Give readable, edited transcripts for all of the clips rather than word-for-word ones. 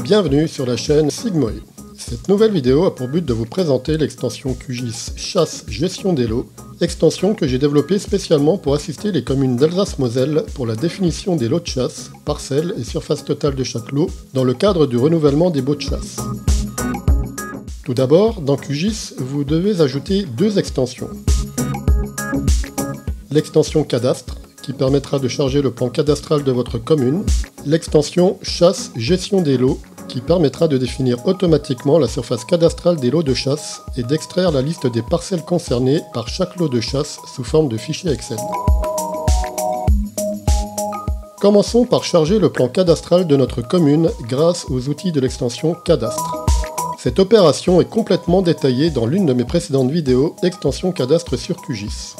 Bienvenue sur la chaîne Sigmoé. Cette nouvelle vidéo a pour but de vous présenter l'extension QGIS Chasse Gestion des lots, extension que j'ai développée spécialement pour assister les communes d'Alsace-Moselle pour la définition des lots de chasse, parcelles et surface totale de chaque lot dans le cadre du renouvellement des baux de chasse. Tout d'abord, dans QGIS, vous devez ajouter deux extensions. L'extension cadastre, qui permettra de charger le plan cadastral de votre commune, l'extension chasse gestion des lots, qui permettra de définir automatiquement la surface cadastrale des lots de chasse et d'extraire la liste des parcelles concernées par chaque lot de chasse sous forme de fichier Excel. Commençons par charger le plan cadastral de notre commune grâce aux outils de l'extension cadastre. Cette opération est complètement détaillée dans l'une de mes précédentes vidéos Extension cadastre sur QGIS.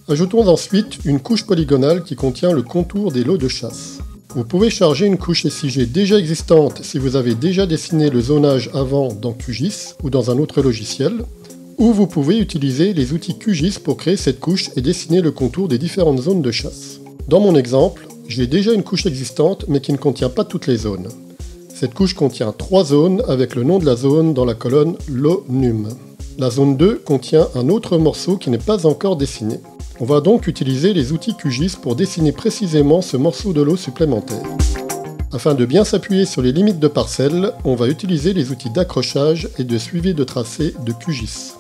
Ajoutons ensuite une couche polygonale qui contient le contour des lots de chasse. Vous pouvez charger une couche SIG déjà existante si vous avez déjà dessiné le zonage avant dans QGIS ou dans un autre logiciel, ou vous pouvez utiliser les outils QGIS pour créer cette couche et dessiner le contour des différentes zones de chasse. Dans mon exemple, j'ai déjà une couche existante mais qui ne contient pas toutes les zones. Cette couche contient 3 zones avec le nom de la zone dans la colonne Lot Num. La zone 2 contient un autre morceau qui n'est pas encore dessiné. On va donc utiliser les outils QGIS pour dessiner précisément ce morceau de lot supplémentaire. Afin de bien s'appuyer sur les limites de parcelles, on va utiliser les outils d'accrochage et de suivi de tracé de QGIS.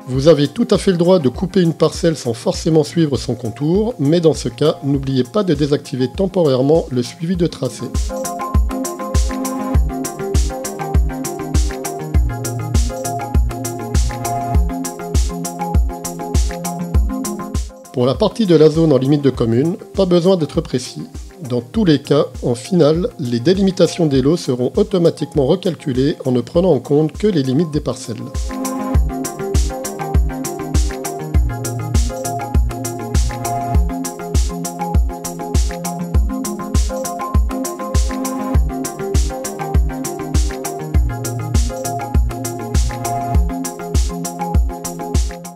Vous avez tout à fait le droit de couper une parcelle sans forcément suivre son contour, mais dans ce cas, n'oubliez pas de désactiver temporairement le suivi de tracé. Pour la partie de la zone en limite de commune, pas besoin d'être précis. Dans tous les cas, en finale, les délimitations des lots seront automatiquement recalculées en ne prenant en compte que les limites des parcelles.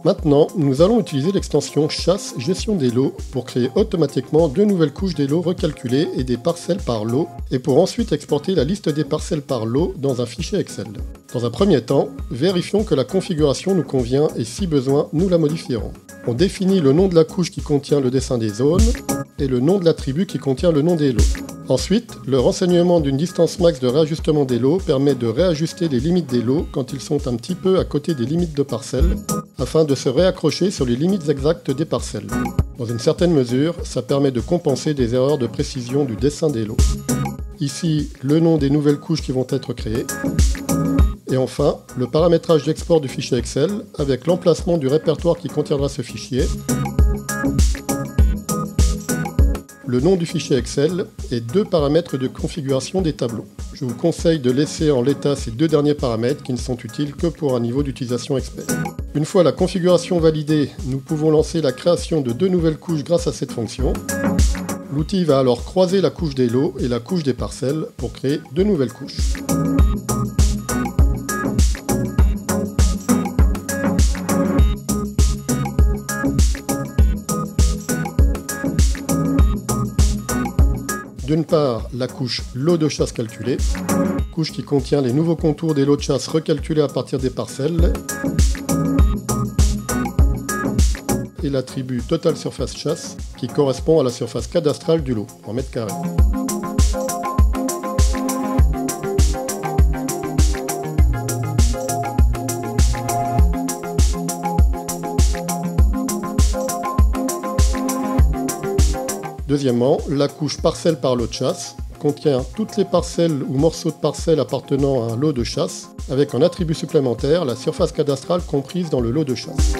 Maintenant, nous allons utiliser l'extension chasse gestion des lots pour créer automatiquement deux nouvelles couches des lots recalculés et des parcelles par lot, et pour ensuite exporter la liste des parcelles par lot dans un fichier Excel. Dans un premier temps, vérifions que la configuration nous convient et si besoin, nous la modifierons. On définit le nom de la couche qui contient le dessin des zones et le nom de l'attribut qui contient le nom des lots. Ensuite, le renseignement d'une distance max de réajustement des lots permet de réajuster les limites des lots quand ils sont un petit peu à côté des limites de parcelles, afin de se réaccrocher sur les limites exactes des parcelles. Dans une certaine mesure, ça permet de compenser des erreurs de précision du dessin des lots. Ici, le nom des nouvelles couches qui vont être créées. Et enfin, le paramétrage d'export du fichier Excel avec l'emplacement du répertoire qui contiendra ce fichier, le nom du fichier Excel et 2 paramètres de configuration des tableaux. Je vous conseille de laisser en l'état ces 2 derniers paramètres qui ne sont utiles que pour un niveau d'utilisation expert. Une fois la configuration validée, nous pouvons lancer la création de 2 nouvelles couches grâce à cette fonction. L'outil va alors croiser la couche des lots et la couche des parcelles pour créer 2 nouvelles couches. D'une part, la couche lot de chasse calculé, couche qui contient les nouveaux contours des lots de chasse recalculés à partir des parcelles, et l'attribut total surface chasse qui correspond à la surface cadastrale du lot en mètres carrés. Deuxièmement, la couche parcelle par lot de chasse, contient toutes les parcelles ou morceaux de parcelles appartenant à un lot de chasse, avec en attribut supplémentaire la surface cadastrale comprise dans le lot de chasse.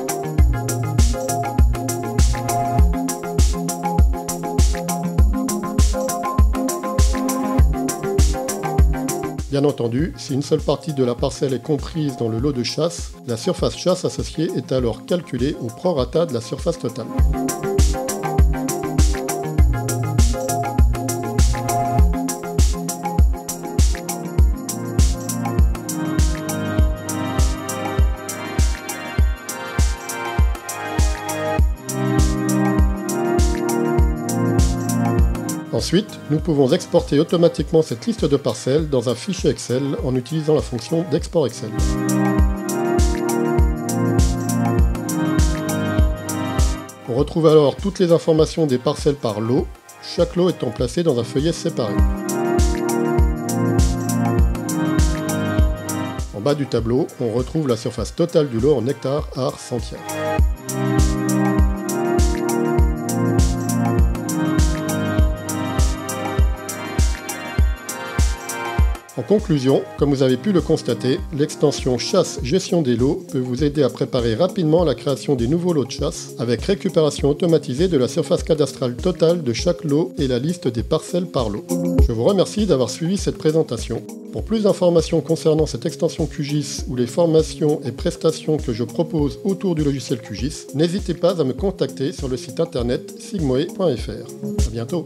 Bien entendu, si une seule partie de la parcelle est comprise dans le lot de chasse, la surface chasse associée est alors calculée au prorata de la surface totale. Ensuite, nous pouvons exporter automatiquement cette liste de parcelles dans un fichier Excel en utilisant la fonction d'export Excel. On retrouve alors toutes les informations des parcelles par lot, chaque lot étant placé dans un feuillet séparé. En bas du tableau, on retrouve la surface totale du lot en hectares, arts, centièmes. En conclusion, comme vous avez pu le constater, l'extension chasse gestion des lots peut vous aider à préparer rapidement la création des nouveaux lots de chasse avec récupération automatisée de la surface cadastrale totale de chaque lot et la liste des parcelles par lot. Je vous remercie d'avoir suivi cette présentation. Pour plus d'informations concernant cette extension QGIS ou les formations et prestations que je propose autour du logiciel QGIS, n'hésitez pas à me contacter sur le site internet sigmoe.fr. À bientôt.